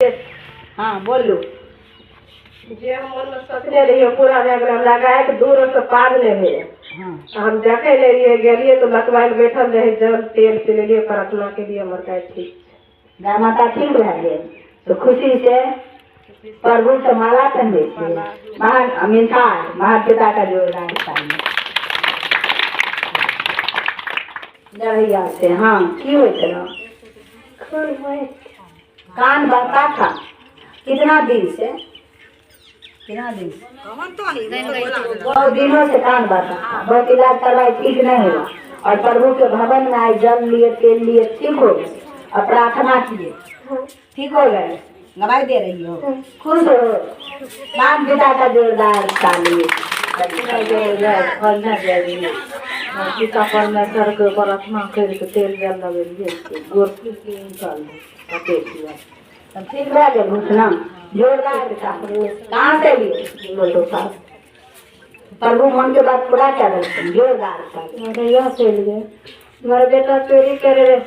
हाँ बोलो। जे मन में सोचने रहिए पूरा लगा के दूर से पार ले रहे। हाँ हम देखे ले रहिए गेलिए तो लटवाए बैठल रहे जल तेल पी लिए प्रार्थना के लिए मरता ठीक गाय माता ठीक रह गए तो खुशी से प्रभु से माला पहने महान मिठा महान पिता का जोरदार जरिया से। हाँ की होते ना कान बहता था कितना दिन से बहुत दिनों से कान बहता था, बहुत इलाज करवाए ठीक नहीं हुआ और प्रभु के भवन में आए जल लिए तेल लिए ठीक हो गए और प्रार्थना किए ठीक हो गए। गवाही दे रही हो खुश हो नाम पिता का जोरदार ताली पिता परमेश्वर के प्रार्थना करके तेल जल लगे गोरखी के निकाल तब ठीक रह गए घुसना जोरदार कहाँ से लिए प्रभु मन के बाद पूरा क्या करते जोरदार यह चल गए हमारा बेटा चोरी करे रहे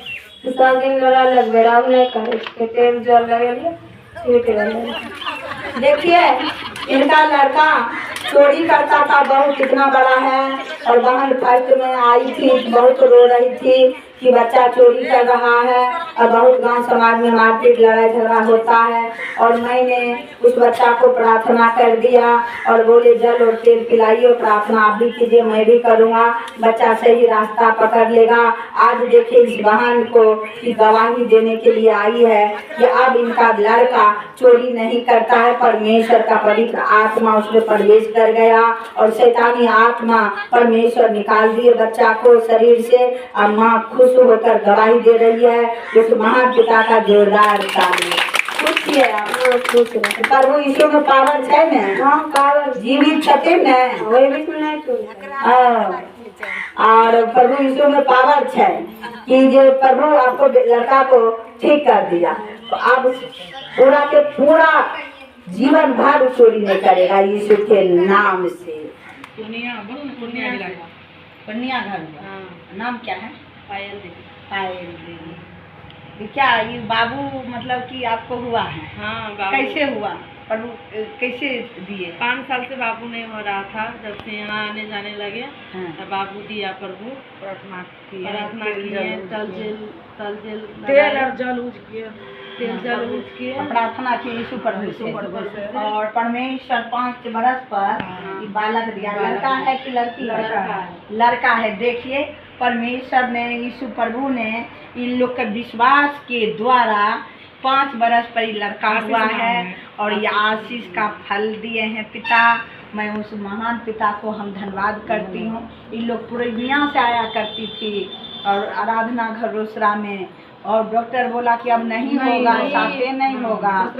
7 दिन लड़ा लग गया अब नहीं करे तेल जल लगे ठीक है। देखिए इनका लड़का चोरी करता था बहुत कितना बड़ा है और बहन फर्स्ट में आई थी बहुत रो रही थी कि बच्चा चोरी कर रहा है और बहुत गांव समाज में मारपीट लड़ाई झगड़ा होता है और मैंने उस बच्चा को प्रार्थना कर दिया और बोले जल और तेल पिलाइए प्रार्थना आप भी कीजिए मैं भी करूँगा बच्चा सही रास्ता पकड़ लेगा। आज देखिए इस बहन को की गवाही देने के लिए आई है कि अब इनका लड़का चोरी नहीं करता है परमेश्वर का पवित्र आत्मा उसमें प्रवेश कर गया और शैतानी आत्मा परमेश्वर निकाल दिए बच्चा को शरीर से और माँ खुश होकर गवाही दे रही है उस महान पिता का जोरदार ताली। खुश है आप प्रभु यीशु में पावर है ना। हाँ पावर जीवित छते न वही भी नहीं तो और प्रभु यीशु में पावर है कि जो प्रभु आपको लड़का को ठीक कर दिया तो अब पूरा के पूरा जीवन भर चोरी नहीं करेगा यीशु के नाम से। पुनिया घर नाम क्या है? पायल देवी। पायल देवी। क्या ये बाबू मतलब कि आपको हुआ है? हाँ बाबू कैसे हुआ प्रभु कैसे दिए? 5 साल से बाबू नहीं हो रहा था जब से यहाँ आने जाने लगे हाँ। बाबू दिया प्रभु प्रार्थना किए तल जेल तेल और जल ऊज किए तेल जल ऊज किए प्रार्थना की यीशु प्रभु से और परमेश्वर 5 बरस पर ये बालक दिया। लड़का है कि लड़की? लड़का है। देखिए परमेश्वर ने यीशु प्रभु ने इन लोग के विश्वास के द्वारा 5 बरस पर लड़का हुआ है और ये आशीष का फल दिए हैं पिता। मैं उस महान पिता को हम धन्यवाद करती हूँ। इन लोग पूर्णिया से आया करती थी और आराधना घर रोसड़ा में और डॉक्टर बोला कि अब नहीं होगा शादी नहीं होगा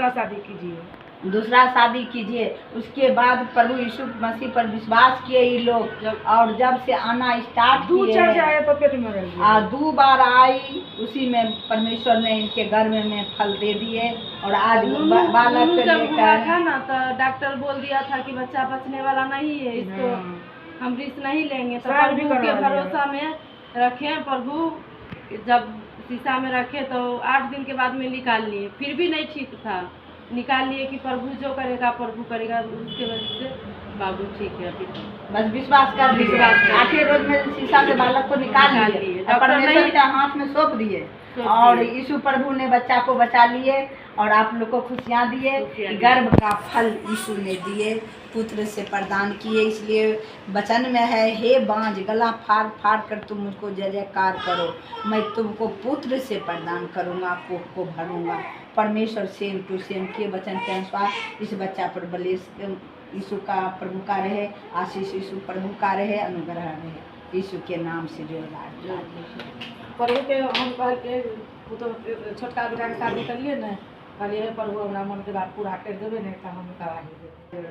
दूसरा शादी कीजिए। उसके बाद प्रभु यीशु मसीह पर विश्वास किए ये लोग और जब से आना स्टार्ट किए तो पेट में रह 2 बार आई उसी में परमेश्वर ने इनके गर्भ में फल दे दिए और आज बालक को लेकर था ना तो डॉक्टर बोल दिया था कि बच्चा बचने वाला नहीं है इसको हम रिस्क नहीं लेंगे तो प्रभु के भरोसा में रखे प्रभु जब शीशा में रखे तो 8 दिन के बाद में निकाल लिए फिर भी नहीं ठीक था निकाल लिए कि प्रभु जो करेगा प्रभु करेगा उसके वजह से बाबू ठीक है अभी बस विश्वास कर 8वें रोज में शीशा से बालक को निकाल लिए परमेश्वर के हाथ में सौंप दिए और यीशु प्रभु ने बच्चा को बचा लिए और आप लोग को खुशियाँ दिए गर्भ का फल यीशु ने दिए पुत्र से प्रदान किए। इसलिए वचन में है हे बांझ गला फाड़ फाड़ कर तुम मुझको जय जयकार करो मैं तुमको पुत्र से प्रदान करूँगा कोख को भरूँगा। परमेश्वर सेम टू सेम के वचन के अनुसार इस बच्चा पर बलेस यीशु का प्रभु का रहे आशीष यीशु प्रभु का रहे अनुग्रह रहे यीशु के नाम से जोरदार प्रभु के हम कह के छोटका बेटा के शादी करिए ना कहलिए प्रभु हमरा मन के बात पूरा कर देवे नहीं तो हम गवाही देवे।